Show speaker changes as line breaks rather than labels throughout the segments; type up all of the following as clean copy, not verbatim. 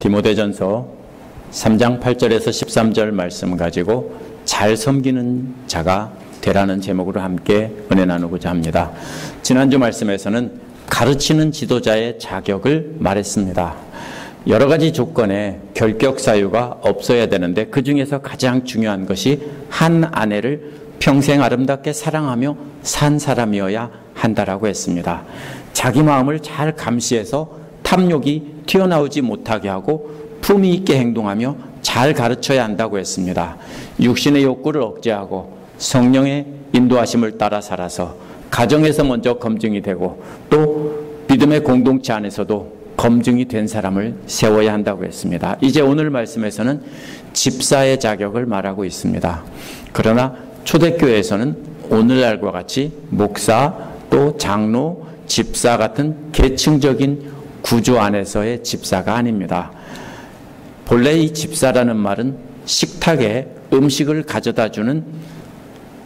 디모데전서 3장 8절에서 13절 말씀 가지고 잘 섬기는 자가 되라는 제목으로 함께 은혜 나누고자 합니다. 지난주 말씀에서는 가르치는 지도자의 자격을 말했습니다. 여러 가지 조건에 결격 사유가 없어야 되는데 그 중에서 가장 중요한 것이 한 아내를 평생 아름답게 사랑하며 산 사람이어야 한다라고 했습니다. 자기 마음을 잘 감시해서 탐욕이 튀어나오지 못하게 하고 품위 있게 행동하며 잘 가르쳐야 한다고 했습니다. 육신의 욕구를 억제하고 성령의 인도하심을 따라 살아서 가정에서 먼저 검증이 되고 또 믿음의 공동체 안에서도 검증이 된 사람을 세워야 한다고 했습니다. 이제 오늘 말씀에서는 집사의 자격을 말하고 있습니다. 그러나 초대교회에서는 오늘날과 같이 목사 또 장로, 집사 같은 계층적인 구조 안에서의 집사가 아닙니다. 본래 이 집사라는 말은 식탁에 음식을 가져다주는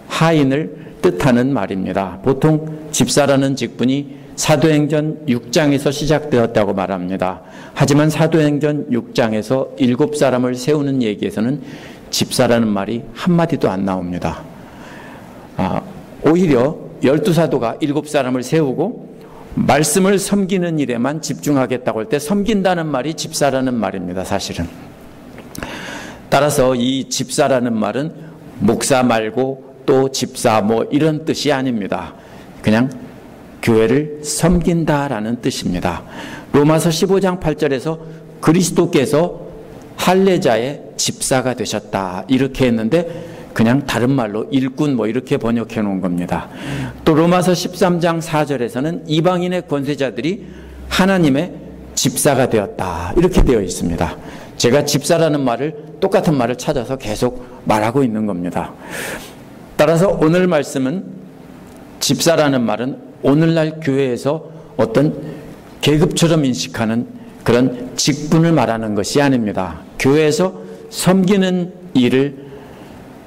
하인을 뜻하는 말입니다. 보통 집사라는 직분이 사도행전 6장에서 시작되었다고 말합니다. 하지만 사도행전 6장에서 7사람을 세우는 얘기에서는 집사라는 말이 한마디도 안 나옵니다. 오히려 12사도가 7사람을 세우고 말씀을 섬기는 일에만 집중하겠다고 할 때 섬긴다는 말이 집사라는 말입니다. 사실은. 따라서 이 집사라는 말은 목사 말고 또 집사 뭐 이런 뜻이 아닙니다. 그냥 교회를 섬긴다라는 뜻입니다. 로마서 15장 8절에서 그리스도께서 할례자의 집사가 되셨다 이렇게 했는데 그냥 다른 말로 일꾼 뭐 이렇게 번역해 놓은 겁니다. 또 로마서 13장 4절에서는 이방인의 권세자들이 하나님의 집사가 되었다 이렇게 되어 있습니다. 제가 집사라는 말을 똑같은 말을 찾아서 계속 말하고 있는 겁니다. 따라서 오늘 말씀은 집사라는 말은 오늘날 교회에서 어떤 계급처럼 인식하는 그런 직분을 말하는 것이 아닙니다. 교회에서 섬기는 일을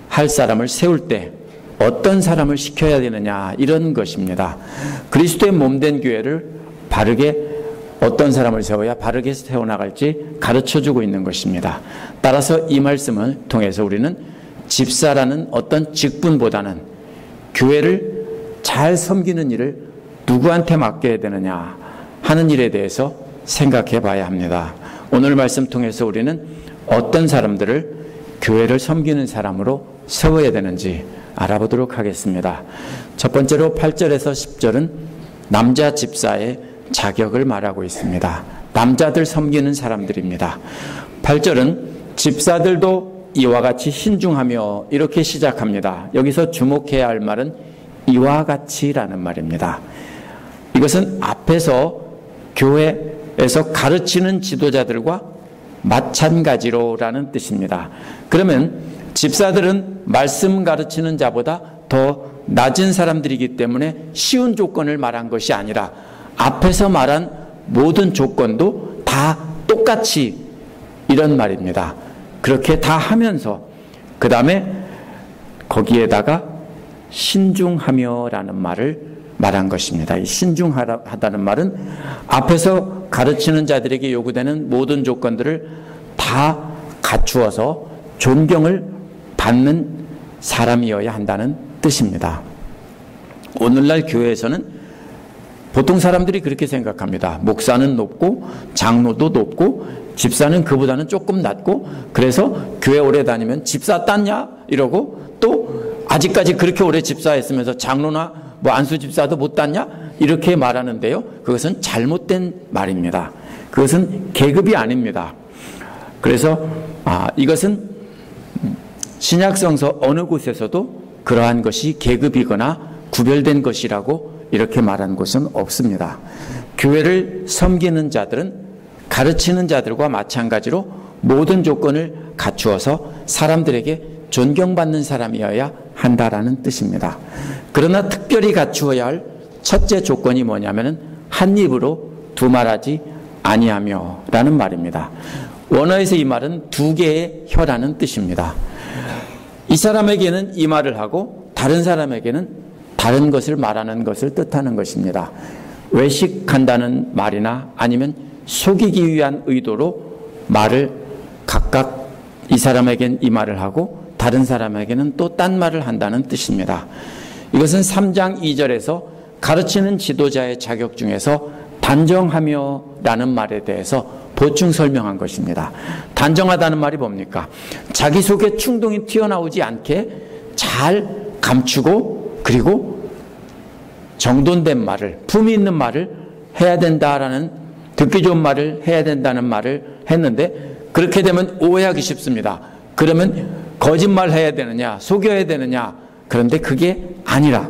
할 사람을 세울 때 어떤 사람을 시켜야 되느냐 이런 것입니다. 그리스도의 몸된 교회를 바르게 어떤 사람을 세워야 바르게 세워나갈지 가르쳐주고 있는 것입니다. 따라서 이 말씀을 통해서 우리는 집사라는 어떤 직분보다는 교회를 잘 섬기는 일을 누구한테 맡겨야 되느냐 하는 일에 대해서 생각해 봐야 합니다. 오늘 말씀 통해서 우리는 어떤 사람들을 교회를 섬기는 사람으로 세워야 되는지 알아보도록 하겠습니다. 첫 번째로 8절에서 10절은 남자 집사의 자격을 말하고 있습니다. 남자들 섬기는 사람들입니다. 8절은 집사들도 이와 같이 신중하며 이렇게 시작합니다. 여기서 주목해야 할 말은 이와 같이라는 말입니다. 이것은 앞에서 교회에서 가르치는 지도자들과 마찬가지로라는 뜻입니다. 그러면 집사들은 말씀 가르치는 자보다 더 낮은 사람들이기 때문에 쉬운 조건을 말한 것이 아니라 앞에서 말한 모든 조건도 다 똑같이 이런 말입니다. 그렇게 다 하면서 그 다음에 거기에다가 신중하며 라는 말을 말한 것입니다. 이 신중하다는 말은 앞에서 가르치는 자들에게 요구되는 모든 조건들을 다 갖추어서 존경을 받는 사람이어야 한다는 뜻입니다. 오늘날 교회에서는 보통 사람들이 그렇게 생각합니다. 목사는 높고 장로도 높고 집사는 그보다는 조금 낮고 그래서 교회 오래 다니면 집사 땄냐? 이러고 또 아직까지 그렇게 오래 집사했으면서 장로나 뭐 안수 집사도 못 땄냐? 이렇게 말하는데요. 그것은 잘못된 말입니다. 그것은 계급이 아닙니다. 그래서 이것은 신약성서 어느 곳에서도 그러한 것이 계급이거나 구별된 것이라고 이렇게 말한 곳은 없습니다. 교회를 섬기는 자들은 가르치는 자들과 마찬가지로 모든 조건을 갖추어서 사람들에게 존경받는 사람이어야 한다라는 뜻입니다. 그러나 특별히 갖추어야 할 첫째 조건이 뭐냐면은 한 입으로 두말하지 아니하며 라는 말입니다. 원어에서 이 말은 두 개의 혀라는 뜻입니다. 이 사람에게는 이 말을 하고 다른 사람에게는 다른 것을 말하는 것을 뜻하는 것입니다. 외식한다는 말이나 아니면 속이기 위한 의도로 말을 각각 이 사람에겐 이 말을 하고 다른 사람에게는 또 딴 말을 한다는 뜻입니다. 이것은 3장 2절에서 가르치는 지도자의 자격 중에서 단정하며 라는 말에 대해서 보충 설명한 것입니다. 단정하다는 말이 뭡니까? 자기 속에 충동이 튀어나오지 않게 잘 감추고 그리고 정돈된 말을, 품위 있는 말을 해야 된다라는, 듣기 좋은 말을 해야 된다는 말을 했는데, 그렇게 되면 오해하기 쉽습니다. 그러면 거짓말 해야 되느냐, 속여야 되느냐. 그런데 그게 아니라,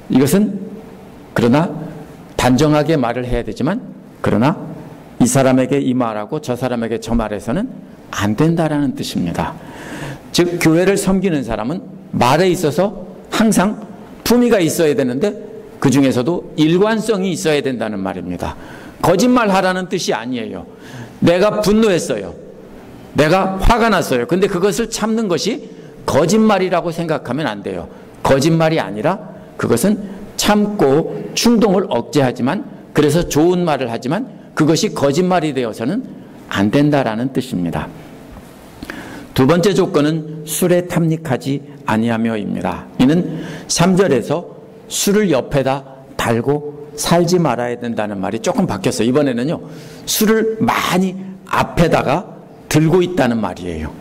이것은 그러나 단정하게 말을 해야 되지만, 그러나 이 사람에게 이 말하고 저 사람에게 저 말해서는 안 된다라는 뜻입니다. 즉 교회를 섬기는 사람은 말에 있어서 항상 품위가 있어야 되는데 그 중에서도 일관성이 있어야 된다는 말입니다. 거짓말하라는 뜻이 아니에요. 내가 분노했어요. 내가 화가 났어요. 근데 그것을 참는 것이 거짓말이라고 생각하면 안 돼요. 거짓말이 아니라 그것은 참고 충동을 억제하지만, 그래서 좋은 말을 하지만 그것이 거짓말이 되어서는 안 된다라는 뜻입니다. 두 번째 조건은 술에 탐닉하지 아니하며입니다. 이는 3절에서 술을 옆에다 달고 살지 말아야 된다는 말이 조금 바뀌었어요. 이번에는요, 술을 많이 앞에다가 들고 있다는 말이에요.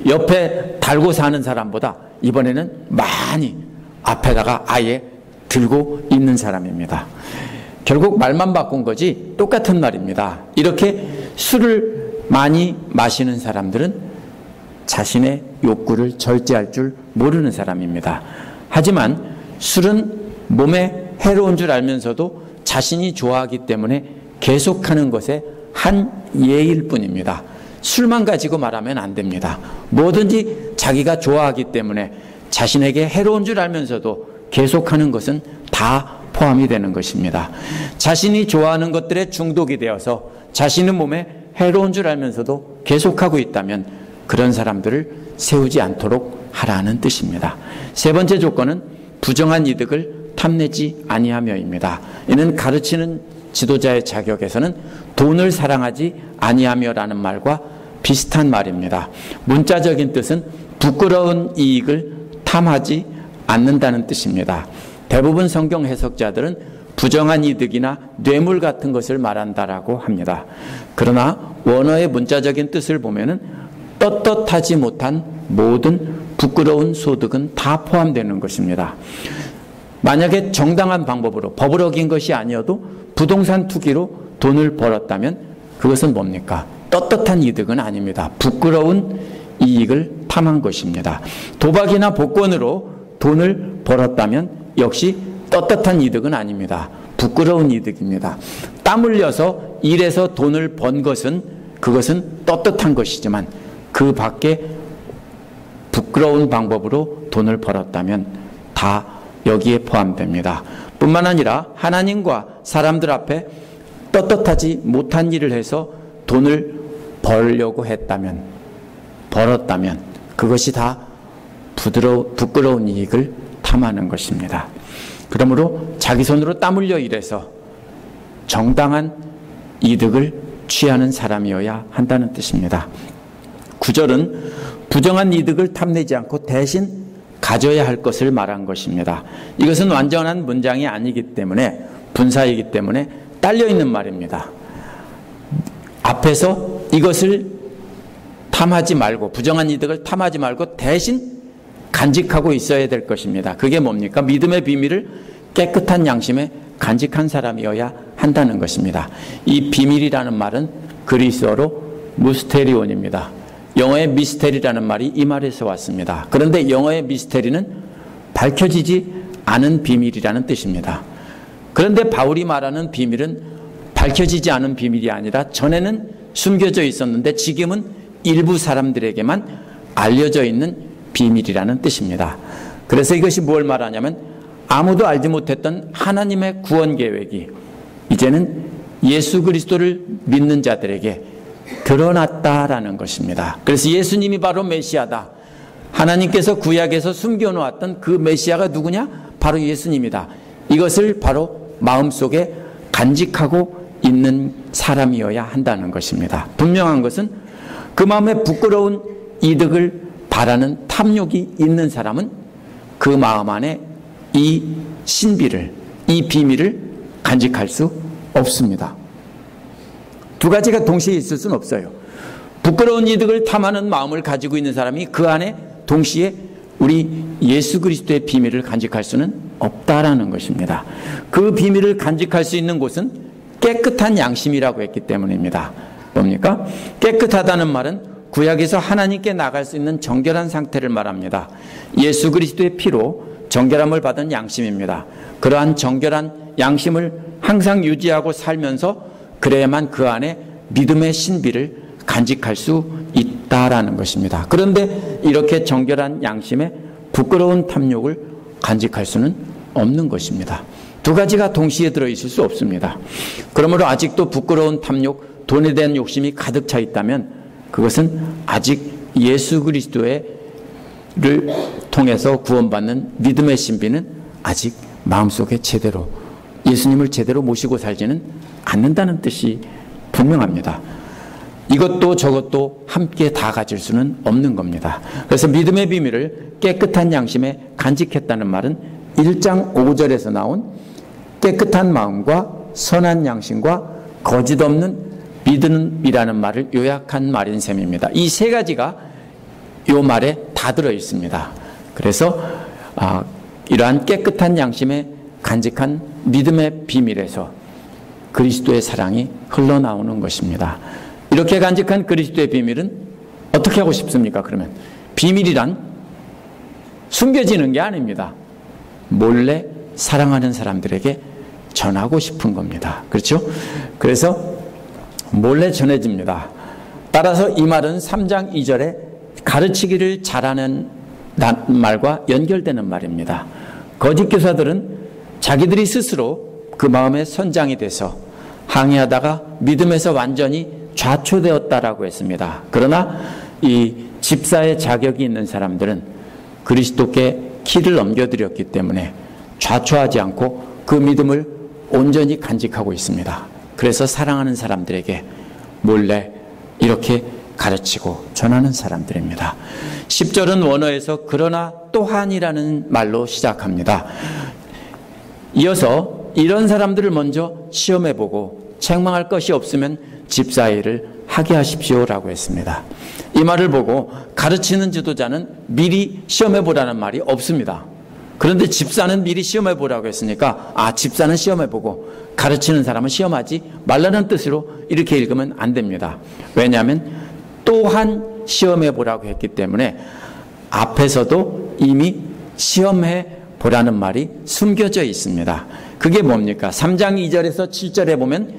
옆에 달고 사는 사람보다 이번에는 많이 앞에다가 아예 들고 있는 사람입니다. 결국 말만 바꾼 거지 똑같은 말입니다. 이렇게 술을 많이 마시는 사람들은 자신의 욕구를 절제할 줄 모르는 사람입니다. 하지만 술은 몸에 해로운 줄 알면서도 자신이 좋아하기 때문에 계속하는 것의 한 예일 뿐입니다. 술만 가지고 말하면 안 됩니다. 뭐든지 자기가 좋아하기 때문에 자신에게 해로운 줄 알면서도 계속하는 것은 다 포함이 되는 것입니다. 자신이 좋아하는 것들에 중독이 되어서 자신의 몸에 해로운 줄 알면서도 계속하고 있다면 그런 사람들을 세우지 않도록 하라는 뜻입니다. 세 번째 조건은 부정한 이득을 탐내지 아니하며입니다. 이는 가르치는 지도자의 자격에서는 돈을 사랑하지 아니하며라는 말과 비슷한 말입니다. 문자적인 뜻은 부끄러운 이익을 탐하지 않는다는 뜻입니다. 대부분 성경 해석자들은 부정한 이득이나 뇌물 같은 것을 말한다라고 합니다. 그러나 원어의 문자적인 뜻을 보면은 떳떳하지 못한 모든 부끄러운 소득은 다 포함되는 것입니다. 만약에 정당한 방법으로 법을 어긴 것이 아니어도 부동산 투기로 돈을 벌었다면 그것은 뭡니까? 떳떳한 이득은 아닙니다. 부끄러운 이익을 탐한 것입니다. 도박이나 복권으로 돈을 벌었다면 역시 떳떳한 이득은 아닙니다. 부끄러운 이득입니다. 땀 흘려서 일해서 돈을 번 것은 그것은 떳떳한 것이지만 그 밖에 부끄러운 방법으로 돈을 벌었다면 다 여기에 포함됩니다. 뿐만 아니라 하나님과 사람들 앞에 떳떳하지 못한 일을 해서 돈을 벌려고 벌었다면 그것이 다 부끄러운 이익을 탐하는 것입니다. 그러므로 자기 손으로 땀 흘려 일해서 정당한 이득을 취하는 사람이어야 한다는 뜻입니다. 9절은 부정한 이득을 탐내지 않고 대신 가져야 할 것을 말한 것입니다. 이것은 완전한 문장이 아니기 때문에, 분사이기 때문에 딸려있는 말입니다. 앞에서 이것을 탐하지 말고, 부정한 이득을 탐하지 말고 대신 간직하고 있어야 될 것입니다. 그게 뭡니까? 믿음의 비밀을 깨끗한 양심에 간직한 사람이어야 한다는 것입니다. 이 비밀이라는 말은 그리스어로 무스테리온입니다. 영어의 미스테리라는 말이 이 말에서 왔습니다. 그런데 영어의 미스테리는 밝혀지지 않은 비밀이라는 뜻입니다. 그런데 바울이 말하는 비밀은 밝혀지지 않은 비밀이 아니라 전에는 숨겨져 있었는데 지금은 일부 사람들에게만 알려져 있는 비밀이라는 뜻입니다. 그래서 이것이 뭘 말하냐면 아무도 알지 못했던 하나님의 구원 계획이 이제는 예수 그리스도를 믿는 자들에게 드러났다라는 것입니다. 그래서 예수님이 바로 메시아다. 하나님께서 구약에서 숨겨놓았던 그 메시아가 누구냐? 바로 예수님이다. 이것을 바로 마음속에 간직하고 있는 사람이어야 한다는 것입니다. 분명한 것은 그 마음에 부끄러운 이득을 바라는 탐욕이 있는 사람은 그 마음 안에 이 신비를, 이 비밀을 간직할 수 없습니다. 두 가지가 동시에 있을 수는 없어요. 부끄러운 이득을 탐하는 마음을 가지고 있는 사람이 그 안에 동시에 우리 예수 그리스도의 비밀을 간직할 수는 없다라는 것입니다. 그 비밀을 간직할 수 있는 곳은 깨끗한 양심이라고 했기 때문입니다. 뭡니까? 깨끗하다는 말은 구약에서 하나님께 나갈 수 있는 정결한 상태를 말합니다. 예수 그리스도의 피로 정결함을 받은 양심입니다. 그러한 정결한 양심을 항상 유지하고 살면서 그래야만 그 안에 믿음의 신비를 간직할 수 있다라는 것입니다. 그런데 이렇게 정결한 양심에 부끄러운 탐욕을 간직할 수는 없는 것입니다. 두 가지가 동시에 들어있을 수 없습니다. 그러므로 아직도 부끄러운 탐욕, 돈에 대한 욕심이 가득 차 있다면 그것은 아직 예수 그리스도를 통해서 구원받는 믿음의 신비는 아직 마음속에 제대로 예수님을 제대로 모시고 살지는 않는다는 뜻이 분명합니다. 이것도 저것도 함께 다 가질 수는 없는 겁니다. 그래서 믿음의 비밀을 깨끗한 양심에 간직했다는 말은 1장 5절에서 나온 깨끗한 마음과 선한 양심과 거짓 없는 믿음이라는 말을 요약한 말인 셈입니다. 이 세 가지가 이 말에 다 들어 있습니다. 그래서 이러한 깨끗한 양심에 간직한 믿음의 비밀에서 그리스도의 사랑이 흘러나오는 것입니다. 이렇게 간직한 그리스도의 비밀은 어떻게 하고 싶습니까? 그러면 비밀이란 숨겨지는 게 아닙니다. 몰래 사랑하는 사람들에게 전하고 싶은 겁니다. 그렇죠? 그래서 몰래 전해집니다. 따라서 이 말은 3장 2절에 가르치기를 잘하는 말과 연결되는 말입니다. 거짓 교사들은 자기들이 스스로 그 마음의 선장이 돼서 항해하다가 믿음에서 완전히 좌초되었다라고 했습니다. 그러나 이 집사의 자격이 있는 사람들은 그리스도께 키를 넘겨드렸기 때문에 좌초하지 않고 그 믿음을 온전히 간직하고 있습니다. 그래서 사랑하는 사람들에게 몰래 이렇게 가르치고 전하는 사람들입니다. 10절은 원어에서 그러나 또한이라는 말로 시작합니다. 이어서 이런 사람들을 먼저 시험해보고 책망할 것이 없으면 집사 일을 하게 하십시오라고 했습니다. 이 말을 보고 가르치는 지도자는 미리 시험해보라는 말이 없습니다. 그런데 집사는 미리 시험해보라고 했으니까 집사는 시험해보고 가르치는 사람은 시험하지 말라는 뜻으로 이렇게 읽으면 안 됩니다. 왜냐하면 또한 시험해보라고 했기 때문에 앞에서도 이미 시험해보라는 말이 숨겨져 있습니다. 그게 뭡니까? 3장 2절에서 7절에 보면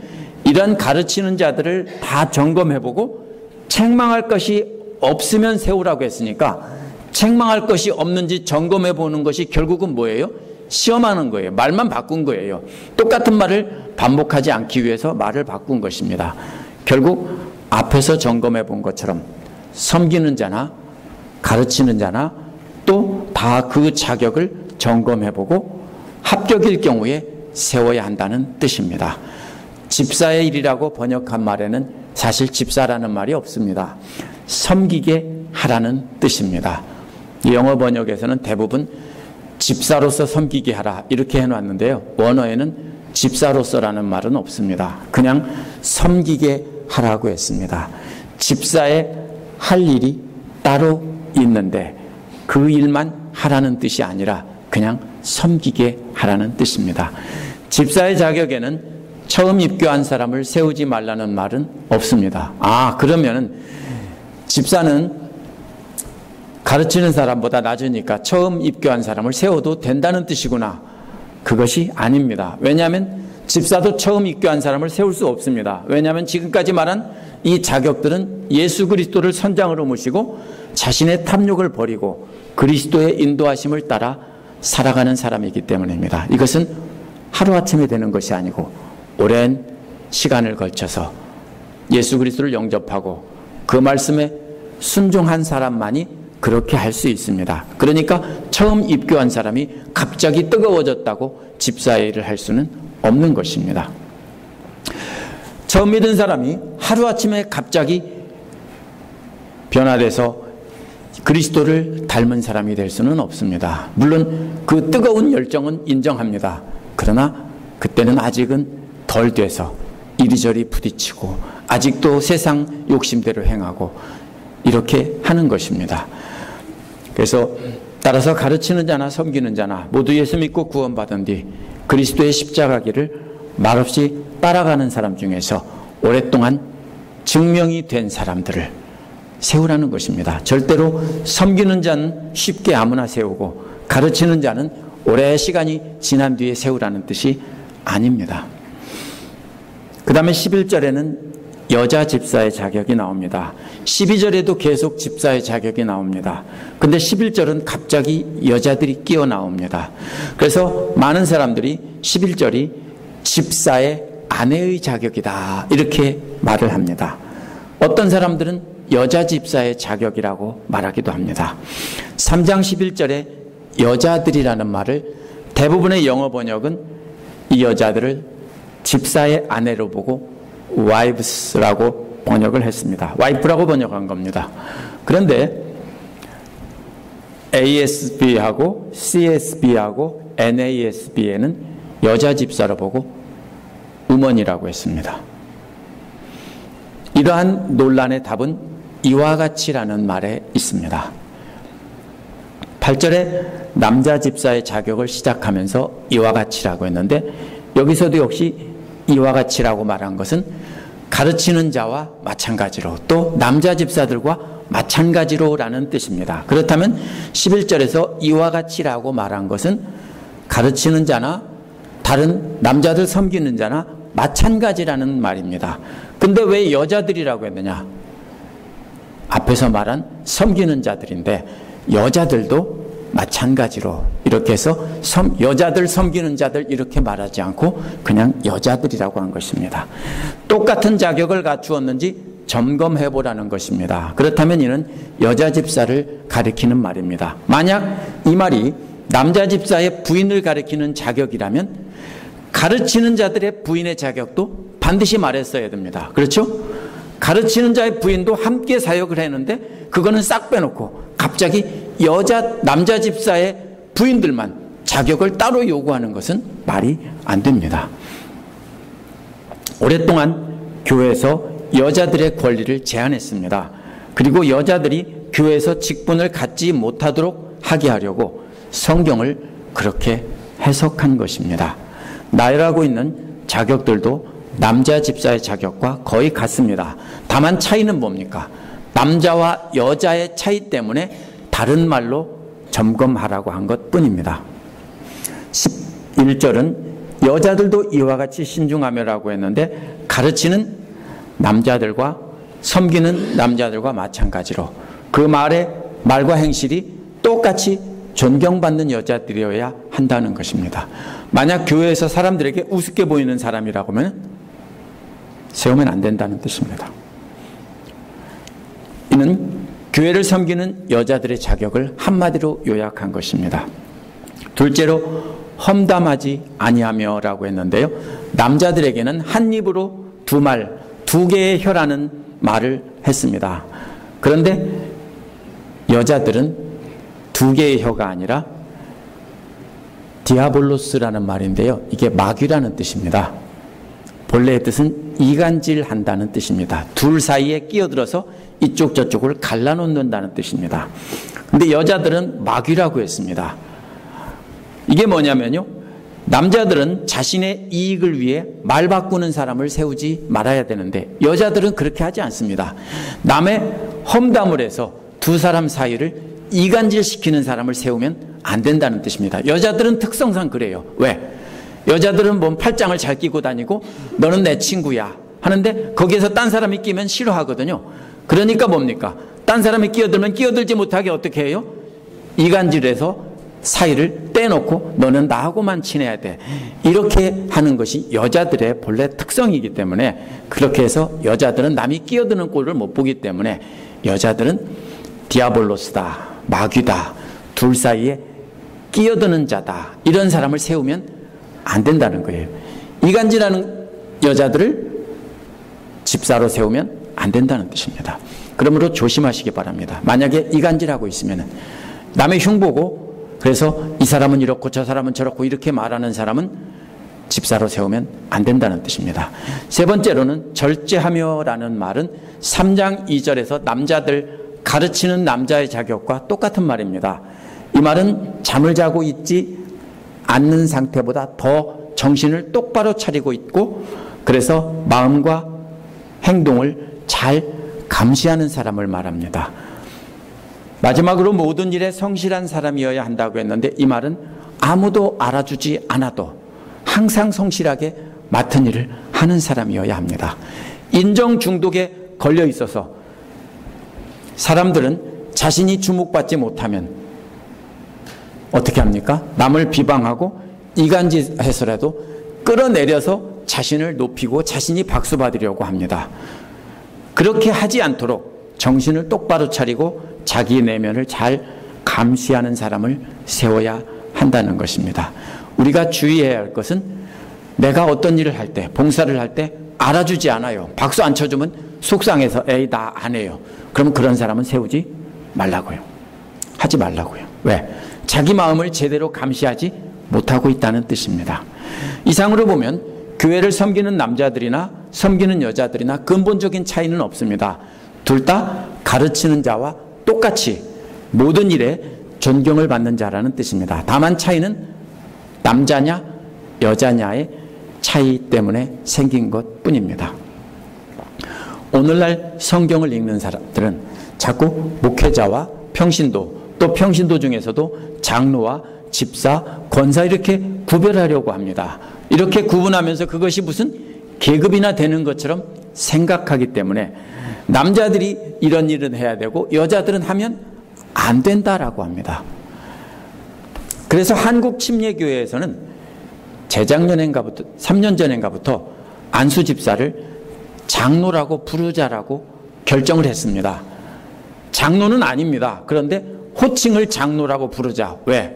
이런 가르치는 자들을 다 점검해보고 책망할 것이 없으면 세우라고 했으니까 책망할 것이 없는지 점검해보는 것이 결국은 뭐예요? 시험하는 거예요. 말만 바꾼 거예요. 똑같은 말을 반복하지 않기 위해서 말을 바꾼 것입니다. 결국 앞에서 점검해 본 것처럼 섬기는 자나 가르치는 자나 또 다 그 자격을 점검해보고 합격일 경우에 세워야 한다는 뜻입니다. 집사의 일이라고 번역한 말에는 사실 집사라는 말이 없습니다. 섬기게 하라는 뜻입니다. 영어 번역에서는 대부분 집사로서 섬기게 하라 이렇게 해놨는데요. 원어에는 집사로서라는 말은 없습니다. 그냥 섬기게 하라고 했습니다. 집사의 할 일이 따로 있는데 그 일만 하라는 뜻이 아니라 그냥 섬기게 하라는 뜻입니다. 집사의 자격에는 처음 입교한 사람을 세우지 말라는 말은 없습니다. 그러면은 집사는 가르치는 사람보다 낮으니까 처음 입교한 사람을 세워도 된다는 뜻이구나. 그것이 아닙니다. 왜냐하면 집사도 처음 입교한 사람을 세울 수 없습니다. 왜냐하면 지금까지 말한 이 자격들은 예수 그리스도를 선장으로 모시고 자신의 탐욕을 버리고 그리스도의 인도하심을 따라 살아가는 사람이기 때문입니다. 이것은 하루아침에 되는 것이 아니고 오랜 시간을 걸쳐서 예수 그리스도를 영접하고 그 말씀에 순종한 사람만이 그렇게 할 수 있습니다. 그러니까 처음 입교한 사람이 갑자기 뜨거워졌다고 집사의 일을 할 수는 없는 것입니다. 처음 믿은 사람이 하루아침에 갑자기 변화돼서 그리스도를 닮은 사람이 될 수는 없습니다. 물론 그 뜨거운 열정은 인정합니다. 그러나 그때는 아직은 덜 돼서 이리저리 부딪히고 아직도 세상 욕심대로 행하고 이렇게 하는 것입니다. 그래서 따라서 가르치는 자나 섬기는 자나 모두 예수 믿고 구원받은 뒤 그리스도의 십자가 길을 말없이 따라가는 사람 중에서 오랫동안 증명이 된 사람들을 세우라는 것입니다. 절대로 섬기는 자는 쉽게 아무나 세우고 가르치는 자는 오래 시간이 지난 뒤에 세우라는 뜻이 아닙니다. 그 다음에 11절에는 여자 집사의 자격이 나옵니다. 12절에도 계속 집사의 자격이 나옵니다. 근데 11절은 갑자기 여자들이 끼어 나옵니다. 그래서 많은 사람들이 11절이 집사의 아내의 자격이다 이렇게 말을 합니다. 어떤 사람들은 여자 집사의 자격이라고 말하기도 합니다. 3장 11절에 여자들이라는 말을 대부분의 영어 번역은 이 여자들을 집사의 아내로 보고 wives라고 번역을 했습니다. 와이프라고 번역한 겁니다. 그런데 ASB하고 CSB하고 NASB에는 여자 집사로 보고 우먼이라고 했습니다. 이러한 논란의 답은 이와 같이라는 말에 있습니다. 8절에 남자 집사의 자격을 시작하면서 이와 같이라고 했는데 여기서도 역시 이와 같이라고 말한 것은 가르치는 자와 마찬가지로 또 남자 집사들과 마찬가지로 라는 뜻입니다. 그렇다면 11절에서 이와 같이라고 말한 것은 가르치는 자나 다른 남자들 섬기는 자나 마찬가지라는 말입니다. 근데 왜 여자들이라고 했느냐? 앞에서 말한 섬기는 자들인데 여자들도 마찬가지로 이렇게 해서 여자들 섬기는 자들 이렇게 말하지 않고 그냥 여자들이라고 한 것입니다. 똑같은 자격을 갖추었는지 점검해 보라는 것입니다. 그렇다면 이는 여자 집사를 가리키는 말입니다. 만약 이 말이 남자 집사의 부인을 가리키는 자격이라면 가르치는 자들의 부인의 자격도 반드시 말했어야 됩니다. 그렇죠? 가르치는 자의 부인도 함께 사역을 했는데 그거는 싹 빼놓고 갑자기 남자 집사의 부인들만 자격을 따로 요구하는 것은 말이 안 됩니다. 오랫동안 교회에서 여자들의 권리를 제한했습니다. 그리고 여자들이 교회에서 직분을 갖지 못하도록 하게 하려고 성경을 그렇게 해석한 것입니다. 나열하고 있는 자격들도 남자 집사의 자격과 거의 같습니다. 다만 차이는 뭡니까? 남자와 여자의 차이 때문에 다른 말로 점검하라고 한 것뿐입니다. 11절은 여자들도 이와 같이 신중하며라고 했는데 가르치는 남자들과 섬기는 남자들과 마찬가지로 그 말과 행실이 똑같이 존경받는 여자들이어야 한다는 것입니다. 만약 교회에서 사람들에게 우습게 보이는 사람이라고 하면 세우면 안 된다는 뜻입니다. 이는 교회를 섬기는 여자들의 자격을 한마디로 요약한 것입니다. 둘째로 험담하지 아니하며라고 했는데요. 남자들에게는 한 입으로 두 개의 혀라는 말을 했습니다. 그런데 여자들은 두 개의 혀가 아니라 디아볼로스라는 말인데요. 이게 마귀라는 뜻입니다. 본래의 뜻은 이간질한다는 뜻입니다. 둘 사이에 끼어들어서 이쪽 저쪽을 갈라놓는다는 뜻입니다. 근데 여자들은 마귀라고 했습니다. 이게 뭐냐면요. 남자들은 자신의 이익을 위해 말 바꾸는 사람을 세우지 말아야 되는데 여자들은 그렇게 하지 않습니다. 남의 험담을 해서 두 사람 사이를 이간질시키는 사람을 세우면 안 된다는 뜻입니다. 여자들은 특성상 그래요. 왜? 여자들은 뭐 팔짱을 잘 끼고 다니고 너는 내 친구야 하는데 거기에서 딴 사람이 끼면 싫어하거든요. 그러니까 뭡니까? 딴 사람이 끼어들면 끼어들지 못하게 어떻게 해요? 이간질해서 사이를 떼놓고 너는 나하고만 친해야 돼. 이렇게 하는 것이 여자들의 본래 특성이기 때문에 그렇게 해서 여자들은 남이 끼어드는 꼴을 못 보기 때문에 여자들은 디아볼로스다, 마귀다, 둘 사이에 끼어드는 자다 이런 사람을 세우면 안 된다는 거예요. 이간질하는 여자들을 집사로 세우면 안 된다는 뜻입니다. 그러므로 조심하시기 바랍니다. 만약에 이간질하고 있으면 남의 흉보고 그래서 이 사람은 이렇고 저 사람은 저렇고 이렇게 말하는 사람은 집사로 세우면 안 된다는 뜻입니다. 세 번째로는 절제하며라는 말은 3장 2절에서 남자들 가르치는 남자의 자격과 똑같은 말입니다. 이 말은 잠을 자고 있지 않는 상태보다 더 정신을 똑바로 차리고 있고 그래서 마음과 행동을 잘 감시하는 사람을 말합니다. 마지막으로 모든 일에 성실한 사람이어야 한다고 했는데 이 말은 아무도 알아주지 않아도 항상 성실하게 맡은 일을 하는 사람이어야 합니다. 인정 중독에 걸려 있어서 사람들은 자신이 주목받지 못하면 어떻게 합니까? 남을 비방하고 이간질해서라도 끌어내려서 자신을 높이고 자신이 박수 받으려고 합니다. 그렇게 하지 않도록 정신을 똑바로 차리고 자기 내면을 잘 감시하는 사람을 세워야 한다는 것입니다. 우리가 주의해야 할 것은 내가 어떤 일을 할 때, 봉사를 할 때 알아주지 않아요. 박수 안 쳐주면 속상해서 에이 나 안 해요. 그럼 그런 사람은 세우지 말라고요. 하지 말라고요. 왜? 자기 마음을 제대로 감시하지 못하고 있다는 뜻입니다. 이상으로 보면 교회를 섬기는 남자들이나 섬기는 여자들이나 근본적인 차이는 없습니다. 둘 다 가르치는 자와 똑같이 모든 일에 존경을 받는 자라는 뜻입니다. 다만 차이는 남자냐 여자냐의 차이 때문에 생긴 것 뿐입니다. 오늘날 성경을 읽는 사람들은 자꾸 목회자와 평신도 또 평신도 중에서도 장로와 집사, 권사 이렇게 구별하려고 합니다. 이렇게 구분하면서 그것이 무슨 계급이나 되는 것처럼 생각하기 때문에 남자들이 이런 일은 해야 되고 여자들은 하면 안 된다라고 합니다. 그래서 한국 침례교회에서는 재작년인가부터 3년 전인가부터 안수 집사를 장로라고 부르자라고 결정을 했습니다. 장로는 아닙니다. 그런데 호칭을 장로라고 부르자. 왜?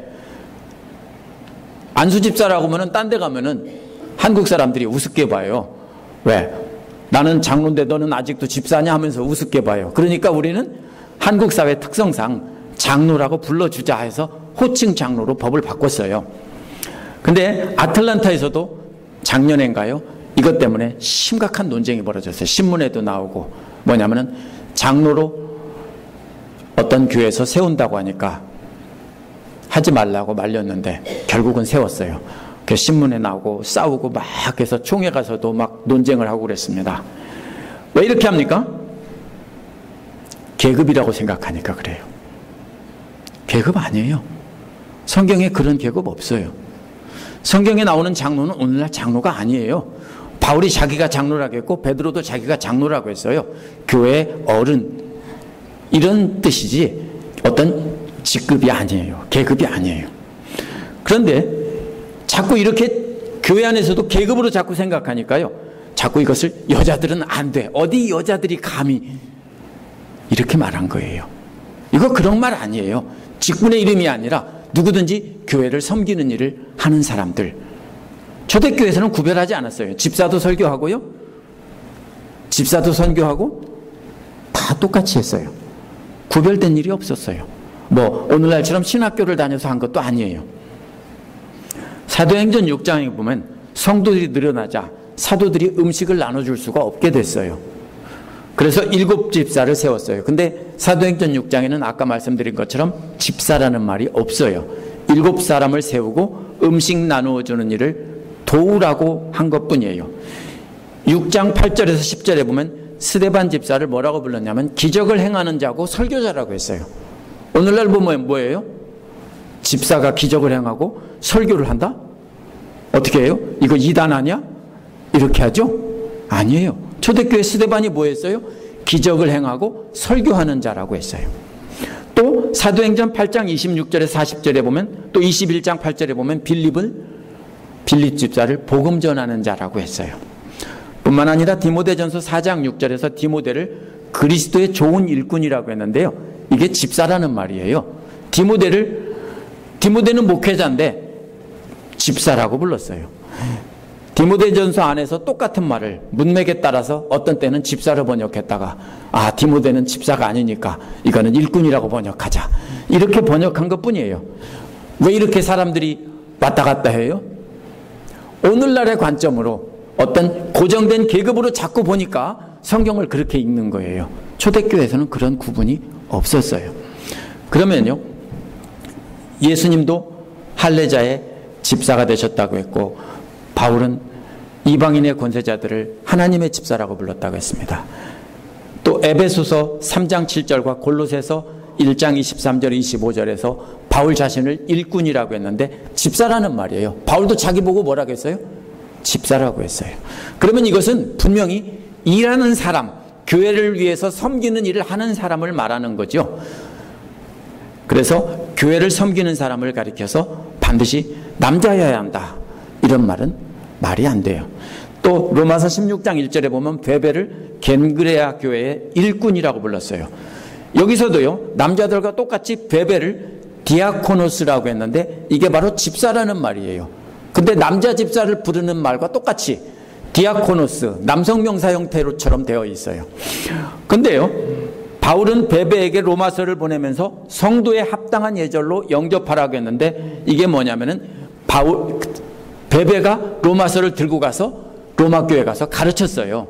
안수 집사라고 하면 딴 데 가면은 한국 사람들이 우습게 봐요. 왜? 나는 장로인데 너는 아직도 집사냐 하면서 우습게 봐요. 그러니까 우리는 한국 사회 특성상 장로라고 불러주자 해서 호칭 장로로 법을 바꿨어요. 근데 아틀란타에서도 작년인가요? 이것 때문에 심각한 논쟁이 벌어졌어요. 신문에도 나오고 뭐냐면은 장로로 어떤 교회에서 세운다고 하니까 하지 말라고 말렸는데 결국은 세웠어요. 그 신문에 나오고 싸우고 막 해서 총회 가서도 막 논쟁을 하고 그랬습니다. 왜 이렇게 합니까? 계급이라고 생각하니까 그래요. 계급 아니에요. 성경에 그런 계급 없어요. 성경에 나오는 장로는 오늘날 장로가 아니에요. 바울이 자기가 장로라고 했고 베드로도 자기가 장로라고 했어요. 교회의 어른 이런 뜻이지 어떤 직급이 아니에요. 계급이 아니에요. 그런데 자꾸 이렇게 교회 안에서도 계급으로 자꾸 생각하니까요. 자꾸 이것을 여자들은 안 돼. 어디 여자들이 감히 이렇게 말한 거예요. 이거 그런 말 아니에요. 직분의 이름이 아니라 누구든지 교회를 섬기는 일을 하는 사람들. 초대교회에서는 구별하지 않았어요. 집사도 설교하고요. 집사도 선교하고 다 똑같이 했어요. 구별된 일이 없었어요. 뭐 오늘날처럼 신학교를 다녀서 한 것도 아니에요. 사도행전 6장에 보면 성도들이 늘어나자 사도들이 음식을 나눠줄 수가 없게 됐어요. 그래서 7 집사를 세웠어요. 근데 사도행전 6장에는 아까 말씀드린 것처럼 집사라는 말이 없어요. 7 사람을 세우고 음식 나누어주는 일을 도우라고 한 것뿐이에요. 6장 8절에서 10절에 보면 스데반 집사를 뭐라고 불렀냐면 기적을 행하는 자고 설교자라고 했어요. 오늘날 보면 뭐예요? 집사가 기적을 행하고 설교를 한다? 어떻게 해요? 이거 이단 아니야? 이렇게 하죠? 아니에요. 초대교회 스데반이 뭐 했어요? 기적을 행하고 설교하는 자라고 했어요. 또 사도행전 8장 26절에 40절에 보면 또 21장 8절에 보면 빌립 집사를 복음 전하는 자라고 했어요. 뿐만 아니라 디모데전서 4장 6절에서 디모데를 그리스도의 좋은 일꾼이라고 했는데요. 이게 집사라는 말이에요. 디모데는 목회자인데 집사라고 불렀어요. 디모데전서 안에서 똑같은 말을 문맥에 따라서 어떤 때는 집사로 번역했다가 디모데는 집사가 아니니까 이거는 일꾼이라고 번역하자, 이렇게 번역한 것뿐이에요. 왜 이렇게 사람들이 왔다 갔다 해요? 오늘날의 관점으로 어떤 고정된 계급으로 자꾸 보니까 성경을 그렇게 읽는 거예요. 초대교회에서는 그런 구분이 없었어요. 그러면요, 예수님도 할례자의 집사가 되셨다고 했고, 바울은 이방인의 권세자들을 하나님의 집사라고 불렀다고 했습니다. 또 에베소서 3장 7절과 골로새서 1장 23절 25절에서 바울 자신을 일꾼이라고 했는데 집사라는 말이에요. 바울도 자기 보고 뭐라고 했어요? 집사라고 했어요. 그러면 이것은 분명히 일하는 사람, 교회를 위해서 섬기는 일을 하는 사람을 말하는 거죠. 그래서 교회를 섬기는 사람을 가리켜서 반드시 남자여야 한다, 이런 말은 말이 안 돼요. 또 로마서 16장 1절에 보면 베베를 겐그레아 교회의 일꾼이라고 불렀어요. 여기서도요, 남자들과 똑같이 베베를 디아코노스라고 했는데 이게 바로 집사라는 말이에요. 근데 남자 집사를 부르는 말과 똑같이 디아코노스, 남성 명사 형태로처럼 되어 있어요. 근데요, 바울은 베베에게 로마서를 보내면서 성도에 합당한 예절로 영접하라고 했는데 이게 뭐냐면은 베베가 로마서를 들고 가서 로마 교회 가서 가르쳤어요.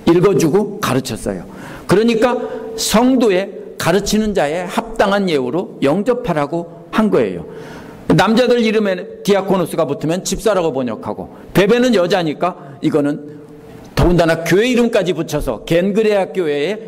읽어주고 가르쳤어요. 그러니까 성도에 가르치는 자의 합당한 예우로 영접하라고 한 거예요. 남자들 이름에 디아코노스가 붙으면 집사라고 번역하고, 베베는 여자니까 이거는 더군다나 교회 이름까지 붙여서 겐그레아 교회의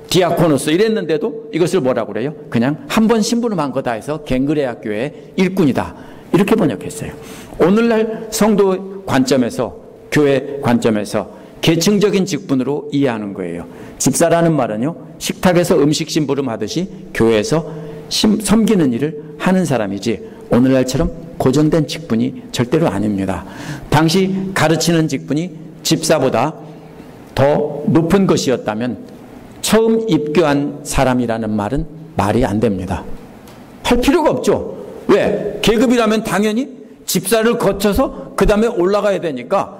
디아코노스 이랬는데도 이것을 뭐라고 그래요? 그냥 한 번 심부름한 거다 해서 겐그레아 교회의 일꾼이다, 이렇게 번역했어요. 오늘날 성도 관점에서, 교회 관점에서 계층적인 직분으로 이해하는 거예요. 집사라는 말은요, 식탁에서 음식 심부름 하듯이 교회에서 섬기는 일을 하는 사람이지 오늘날처럼 고정된 직분이 절대로 아닙니다. 당시 가르치는 직분이 집사보다 더 높은 것이었다면 처음 입교한 사람이라는 말은 말이 안 됩니다. 할 필요가 없죠. 왜? 계급이라면 당연히 집사를 거쳐서 그 다음에 올라가야 되니까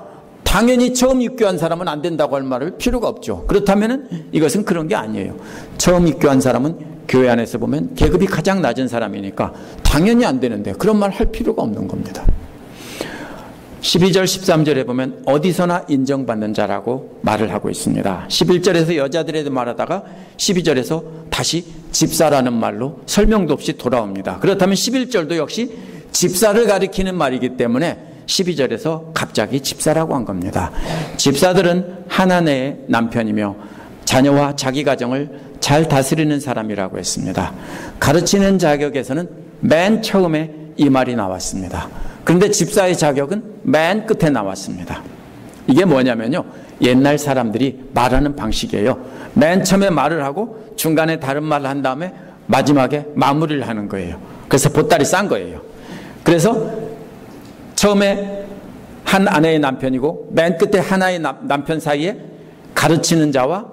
당연히 처음 입교한 사람은 안 된다고 할 말을 필요가 없죠. 그렇다면 이것은 그런 게 아니에요. 처음 입교한 사람은 교회 안에서 보면 계급이 가장 낮은 사람이니까 당연히 안 되는데 그런 말 할 필요가 없는 겁니다. 12절 13절에 보면 어디서나 인정받는 자라고 말을 하고 있습니다. 11절에서 여자들에도 말하다가 12절에서 다시 집사라는 말로 설명도 없이 돌아옵니다. 그렇다면 11절도 역시 집사를 가리키는 말이기 때문에 12절에서 갑자기 집사라고 한 겁니다. 집사들은 한 아내의 남편이며 자녀와 자기 가정을 잘 다스리는 사람이라고 했습니다. 가르치는 자격에서는 맨 처음에 이 말이 나왔습니다. 그런데 집사의 자격은 맨 끝에 나왔습니다. 이게 뭐냐면요, 옛날 사람들이 말하는 방식이에요. 맨 처음에 말을 하고 중간에 다른 말을 한 다음에 마지막에 마무리를 하는 거예요. 그래서 보따리 싼 거예요. 그래서 처음에 한 아내의 남편이고 맨 끝에 하나의 남편 사이에 가르치는 자와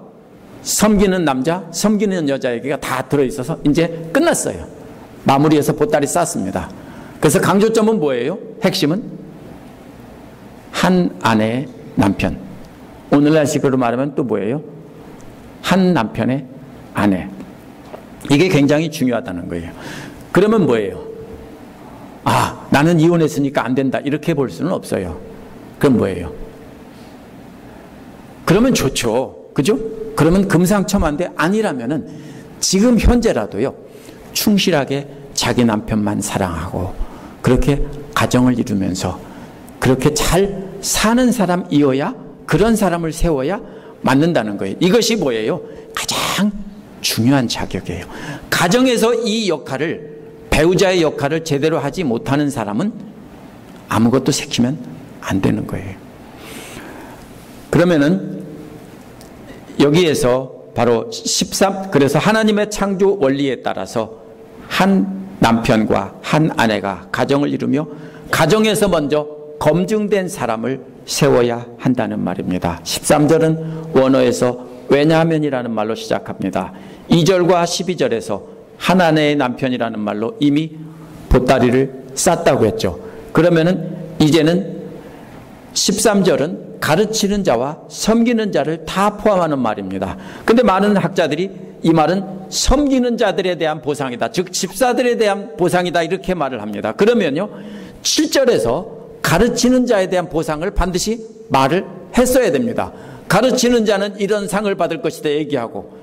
섬기는 남자, 섬기는 여자 얘기가 다 들어있어서 이제 끝났어요. 마무리해서 보따리 쌌습니다. 그래서 강조점은 뭐예요? 핵심은 한 아내의 남편. 오늘날식으로 말하면 또 뭐예요? 한 남편의 아내. 이게 굉장히 중요하다는 거예요. 그러면 뭐예요? 나는 이혼했으니까 안 된다, 이렇게 볼 수는 없어요. 그럼 뭐예요? 그러면 좋죠. 그죠? 그러면 금상첨화인데 아니라면은 지금 현재라도요, 충실하게 자기 남편만 사랑하고 그렇게 가정을 이루면서 그렇게 잘 사는 사람이어야, 그런 사람을 세워야 맞는다는 거예요. 이것이 뭐예요? 가장 중요한 자격이에요. 가정에서 이 역할을, 배우자의 역할을 제대로 하지 못하는 사람은 아무것도 새기면 안 되는 거예요. 그러면은 여기에서 바로 13, 그래서 하나님의 창조 원리에 따라서 한 남편과 한 아내가 가정을 이루며 가정에서 먼저 검증된 사람을 세워야 한다는 말입니다. 13절은 원어에서 왜냐하면이라는 말로 시작합니다. 2절과 12절에서 한 아내의 남편이라는 말로 이미 보따리를 쌌다고 했죠. 그러면은 이제는 13절은 가르치는 자와 섬기는 자를 다 포함하는 말입니다. 근데 많은 학자들이 이 말은 섬기는 자들에 대한 보상이다, 즉 집사들에 대한 보상이다, 이렇게 말을 합니다. 그러면요, 7절에서 가르치는 자에 대한 보상을 반드시 말을 했어야 됩니다. 가르치는 자는 이런 상을 받을 것이다 얘기하고,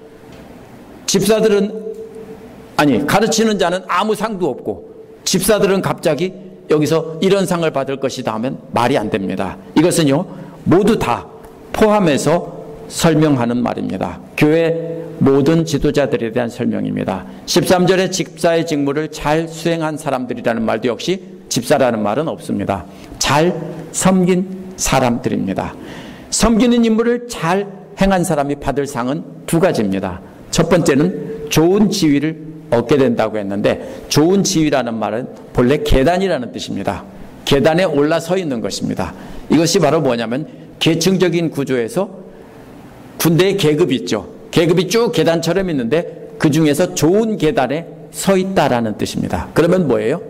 가르치는 자는 아무 상도 없고 집사들은 갑자기 여기서 이런 상을 받을 것이다 하면 말이 안 됩니다. 이것은요, 모두 다 포함해서 설명하는 말입니다. 교회 모든 지도자들에 대한 설명입니다. 13절에 집사의 직무를 잘 수행한 사람들이라는 말도 역시 집사라는 말은 없습니다. 잘 섬긴 사람들입니다. 섬기는 임무를 잘 행한 사람이 받을 상은 두 가지입니다. 첫 번째는 좋은 지위를 얻게 된다고 했는데, 좋은 지위라는 말은 본래 계단이라는 뜻입니다. 계단에 올라서 있는 것입니다. 이것이 바로 뭐냐면, 계층적인 구조에서 군대의 계급이 있죠. 계급이 쭉 계단처럼 있는데 그 중에서 좋은 계단에 서 있다라는 뜻입니다. 그러면 뭐예요?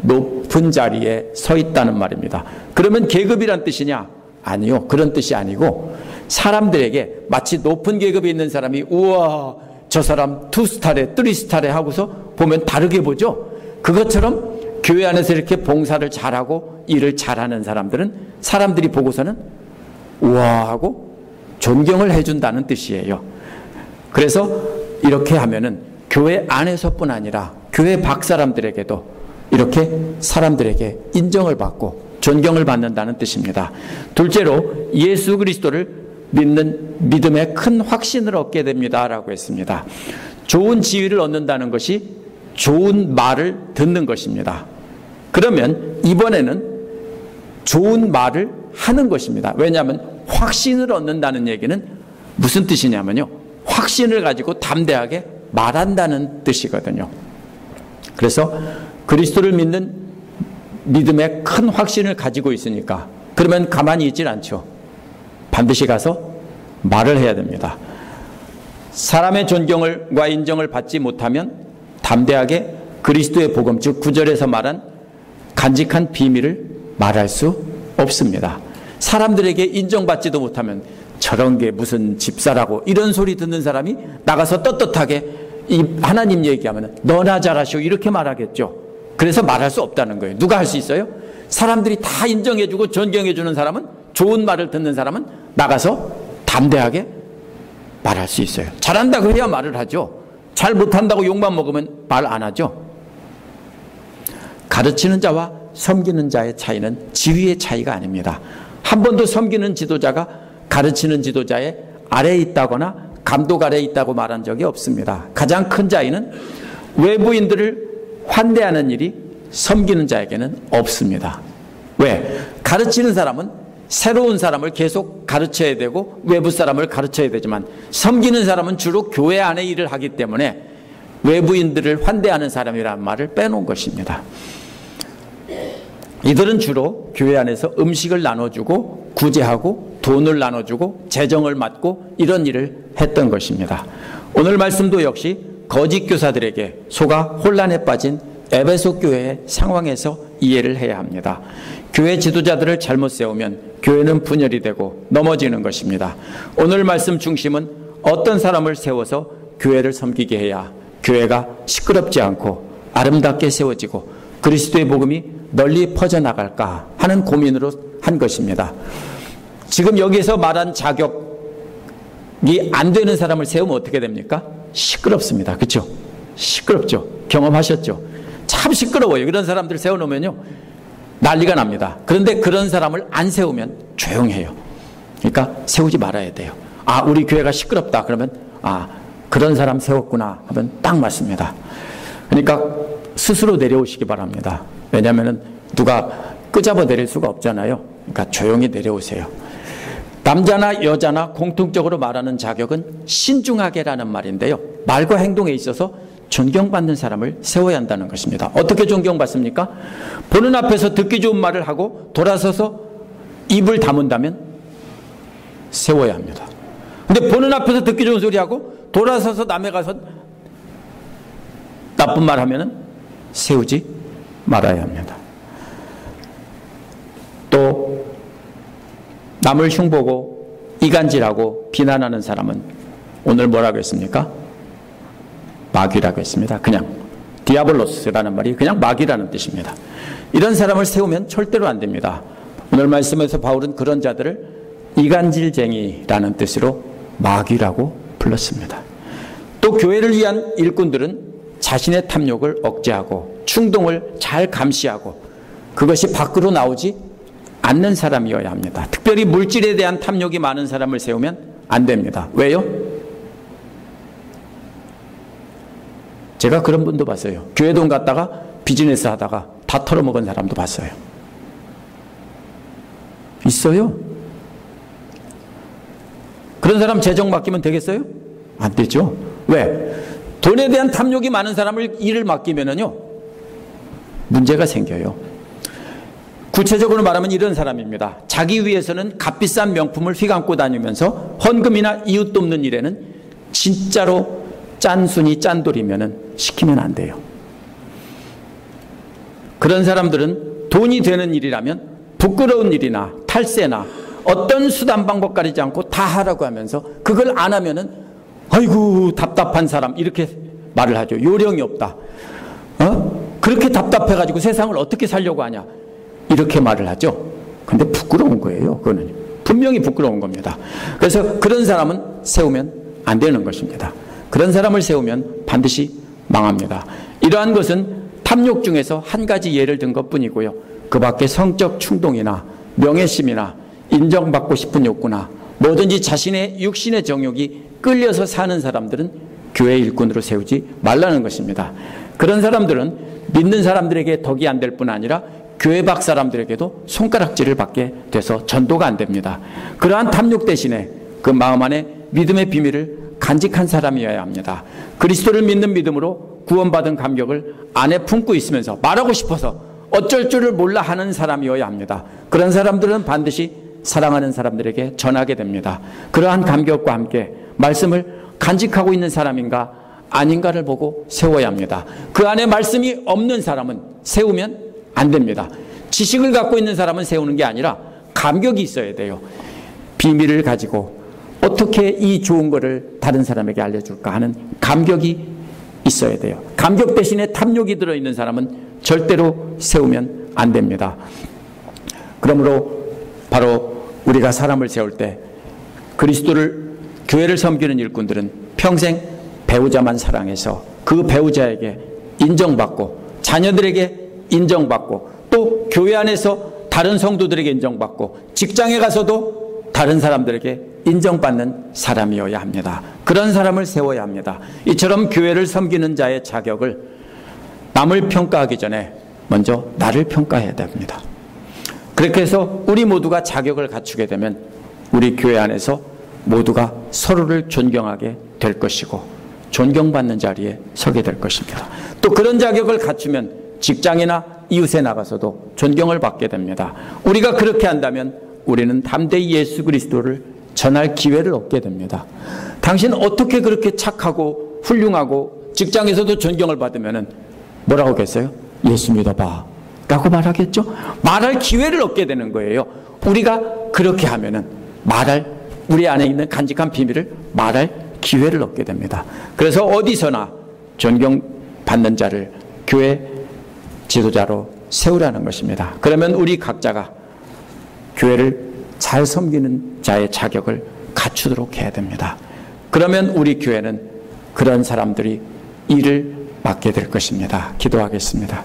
높은 자리에 서 있다는 말입니다. 그러면 계급이란 뜻이냐? 아니요, 그런 뜻이 아니고, 사람들에게 마치 높은 계급에 있는 사람이 우와 저 사람 2스타래 3스타래 하고서 보면 다르게 보죠. 그것처럼 교회 안에서 이렇게 봉사를 잘하고 일을 잘하는 사람들은 사람들이 보고서는 우와 하고 존경을 해준다는 뜻이에요. 그래서 이렇게 하면은 교회 안에서뿐 아니라 교회 밖 사람들에게도 이렇게 사람들에게 인정을 받고 존경을 받는다는 뜻입니다. 둘째로, 예수 그리스도를 믿는 믿음의 큰 확신을 얻게 됩니다 라고 했습니다. 좋은 지위를 얻는다는 것이 좋은 말을 듣는 것입니다. 그러면 이번에는 좋은 말을 하는 것입니다. 왜냐하면 확신을 얻는다는 얘기는 무슨 뜻이냐면요, 확신을 가지고 담대하게 말한다는 뜻이거든요. 그래서 그리스도를 믿는 믿음의 큰 확신을 가지고 있으니까, 그러면 가만히 있질 않죠. 반드시 가서 말을 해야 됩니다. 사람의 존경과 인정을 받지 못하면 담대하게 그리스도의 복음, 즉 9절에서 말한 간직한 비밀을 말할 수 없습니다. 사람들에게 인정받지도 못하면 저런 게 무슨 집사라고 이런 소리 듣는 사람이 나가서 떳떳하게 이 하나님 얘기하면 너나 잘하시오 이렇게 말하겠죠. 그래서 말할 수 없다는 거예요. 누가 할 수 있어요? 사람들이 다 인정해주고 존경해주는 사람은, 좋은 말을 듣는 사람은 나가서 담대하게 말할 수 있어요. 잘한다고 해야 말을 하죠. 잘 못한다고 욕만 먹으면 말 안 하죠. 가르치는 자와 섬기는 자의 차이는 지위의 차이가 아닙니다. 한 번도 섬기는 지도자가 가르치는 지도자의 아래에 있다거나 감독 아래에 있다고 말한 적이 없습니다. 가장 큰 차이는 외부인들을 환대하는 일이 섬기는 자에게는 없습니다. 왜? 가르치는 사람은 새로운 사람을 계속 가르쳐야 되고 외부 사람을 가르쳐야 되지만, 섬기는 사람은 주로 교회 안에 일을 하기 때문에 외부인들을 환대하는 사람이라는 말을 빼놓은 것입니다. 이들은 주로 교회 안에서 음식을 나눠주고 구제하고 돈을 나눠주고 재정을 맡고 이런 일을 했던 것입니다. 오늘 말씀도 역시 거짓 교사들에게 속아 혼란에 빠진 에베소 교회의 상황에서 이해를 해야 합니다. 교회 지도자들을 잘못 세우면 교회는 분열이 되고 넘어지는 것입니다. 오늘 말씀 중심은 어떤 사람을 세워서 교회를 섬기게 해야 교회가 시끄럽지 않고 아름답게 세워지고 그리스도의 복음이 널리 퍼져나갈까 하는 고민으로 한 것입니다. 지금 여기서 말한 자격이 안 되는 사람을 세우면 어떻게 됩니까? 시끄럽습니다. 그렇죠? 시끄럽죠? 경험하셨죠? 참 시끄러워요. 이런 사람들 세워놓으면요 난리가 납니다. 그런데 그런 사람을 안 세우면 조용해요. 그러니까 세우지 말아야 돼요. 아, 우리 교회가 시끄럽다 그러면 아, 그런 사람 세웠구나 하면 딱 맞습니다. 그러니까 스스로 내려오시기 바랍니다. 왜냐하면 누가 끄잡아 내릴 수가 없잖아요. 그러니까 조용히 내려오세요. 남자나 여자나 공통적으로 말하는 자격은 신중하게라는 말인데요, 말과 행동에 있어서 존경받는 사람을 세워야 한다는 것입니다. 어떻게 존경받습니까? 보는 앞에서 듣기 좋은 말을 하고 돌아서서 입을 다문다면 세워야 합니다. 근데 보는 앞에서 듣기 좋은 소리 하고 돌아서서 남에 가서 나쁜 말 하면은 세우지 말아야 합니다. 또 남을 흉보고 이간질하고 비난하는 사람은 오늘 뭐라고 했습니까? 마귀라고 했습니다. 그냥 디아블로스라는 말이 그냥 마귀라는 뜻입니다. 이런 사람을 세우면 절대로 안 됩니다. 오늘 말씀에서 바울은 그런 자들을 이간질쟁이라는 뜻으로 마귀라고 불렀습니다. 또 교회를 위한 일꾼들은 자신의 탐욕을 억제하고 충동을 잘 감시하고 그것이 밖으로 나오지 않는 사람이어야 합니다. 특별히 물질에 대한 탐욕이 많은 사람을 세우면 안 됩니다. 왜요? 제가 그런 분도 봤어요. 교회 돈 갖다가 비즈니스 하다가 다 털어먹은 사람도 봤어요. 있어요. 그런 사람 재정 맡기면 되겠어요? 안 되죠. 왜? 돈에 대한 탐욕이 많은 사람을 일을 맡기면은요, 문제가 생겨요. 구체적으로 말하면 이런 사람입니다. 자기 위해서는 값비싼 명품을 휘감고 다니면서 헌금이나 이웃 돕는 일에는 진짜로 짠순이 짠돌이면은 시키면 안 돼요. 그런 사람들은 돈이 되는 일이라면 부끄러운 일이나 탈세나 어떤 수단 방법 가리지 않고 다 하라고 하면서 그걸 안 하면은 아이고 답답한 사람 이렇게 말을 하죠. 요령이 없다. 그렇게 답답해가지고 세상을 어떻게 살려고 하냐 이렇게 말을 하죠. 근데 부끄러운 거예요. 그거는 분명히 부끄러운 겁니다. 그래서 그런 사람은 세우면 안 되는 것입니다. 그런 사람을 세우면 반드시 망합니다. 이러한 것은 탐욕 중에서 한 가지 예를 든 것뿐이고요. 그 밖에 성적 충동이나 명예심이나 인정받고 싶은 욕구나 뭐든지 자신의 육신의 정욕이 끌려서 사는 사람들은 교회 일꾼으로 세우지 말라는 것입니다. 그런 사람들은 믿는 사람들에게 덕이 안 될 뿐 아니라 교회 밖 사람들에게도 손가락질을 받게 돼서 전도가 안 됩니다. 그러한 탐욕 대신에 그 마음 안에 믿음의 비밀을 간직한 사람이어야 합니다. 그리스도를 믿는 믿음으로 구원받은 감격을 안에 품고 있으면서 말하고 싶어서 어쩔 줄을 몰라 하는 사람이어야 합니다. 그런 사람들은 반드시 사랑하는 사람들에게 전하게 됩니다. 그러한 감격과 함께 말씀을 간직하고 있는 사람인가 아닌가를 보고 세워야 합니다. 그 안에 말씀이 없는 사람은 세우면 안 됩니다. 지식을 갖고 있는 사람은 세우는 게 아니라 감격이 있어야 돼요. 비밀을 가지고 어떻게 이 좋은 거를 다른 사람에게 알려줄까 하는 감격이 있어야 돼요. 감격 대신에 탐욕이 들어있는 사람은 절대로 세우면 안 됩니다. 그러므로 바로 우리가 사람을 세울 때 그리스도를 교회를 섬기는 일꾼들은 평생 배우자만 사랑해서 그 배우자에게 인정받고 자녀들에게 인정받고 또 교회 안에서 다른 성도들에게 인정받고 직장에 가서도 다른 사람들에게 인정받는 사람이어야 합니다. 그런 사람을 세워야 합니다. 이처럼 교회를 섬기는 자의 자격을 남을 평가하기 전에 먼저 나를 평가해야 됩니다. 그렇게 해서 우리 모두가 자격을 갖추게 되면 우리 교회 안에서 모두가 서로를 존경하게 될 것이고 존경받는 자리에 서게 될 것입니다. 또 그런 자격을 갖추면 직장이나 이웃에 나가서도 존경을 받게 됩니다. 우리가 그렇게 한다면 우리는 담대히 예수 그리스도를 전할 기회를 얻게 됩니다. 당신 어떻게 그렇게 착하고 훌륭하고 직장에서도 존경을 받으면 뭐라고 하겠어요? 예수 믿어봐 라고 말하겠죠? 말할 기회를 얻게 되는 거예요. 우리가 그렇게 하면은 우리 안에 있는 간직한 비밀을 말할 기회를 얻게 됩니다. 그래서 어디서나 존경받는 자를 교회 지도자로 세우라는 것입니다. 그러면 우리 각자가 교회를 잘 섬기는 자의 자격을 갖추도록 해야 됩니다. 그러면 우리 교회는 그런 사람들이 일을 맡게 될 것입니다. 기도하겠습니다.